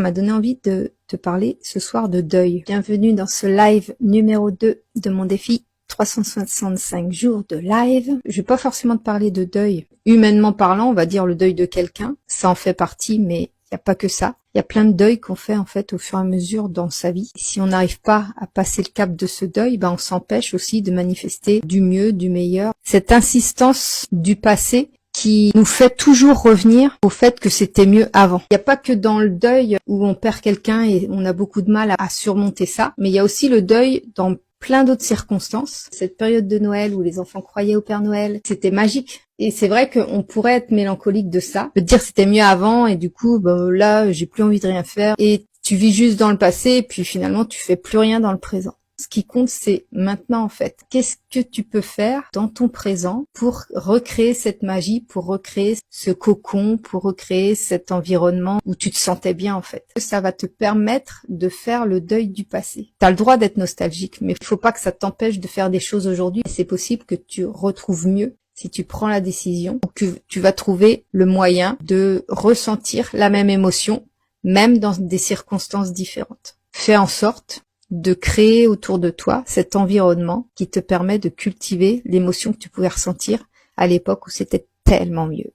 m'a donné envie de te parler ce soir de deuil. Bienvenue dans ce live numéro 2 de mon défi 365 jours de live. Je vais pas forcément te parler de deuil. Humainement parlant, on va dire le deuil de quelqu'un. Ça en fait partie, mais il n'y a pas que ça. Il y a plein de deuils qu'on fait en fait au fur et à mesure dans sa vie. Si on n'arrive pas à passer le cap de ce deuil, on s'empêche aussi de manifester du mieux, du meilleur. Cette insistance du passé qui nous fait toujours revenir au fait que c'était mieux avant. Il n'y a pas que dans le deuil où on perd quelqu'un et on a beaucoup de mal à surmonter ça, mais il y a aussi le deuil dans plein d'autres circonstances. Cette période de Noël où les enfants croyaient au Père Noël, c'était magique. Et c'est vrai qu'on pourrait être mélancolique de ça, de dire c'était mieux avant et du coup, là, j'ai plus envie de rien faire. Et tu vis juste dans le passé et puis finalement, tu fais plus rien dans le présent. Ce qui compte, c'est maintenant en fait. Qu'est-ce que tu peux faire dans ton présent pour recréer cette magie, pour recréer ce cocon, pour recréer cet environnement où tu te sentais bien en fait. Ça va te permettre de faire le deuil du passé. Tu as le droit d'être nostalgique, mais il faut pas que ça t'empêche de faire des choses aujourd'hui. C'est possible que tu retrouves mieux si tu prends la décision, ou que tu vas trouver le moyen de ressentir la même émotion, même dans des circonstances différentes. Fais en sorte de créer autour de toi cet environnement qui te permet de cultiver l'émotion que tu pouvais ressentir à l'époque où c'était tellement mieux.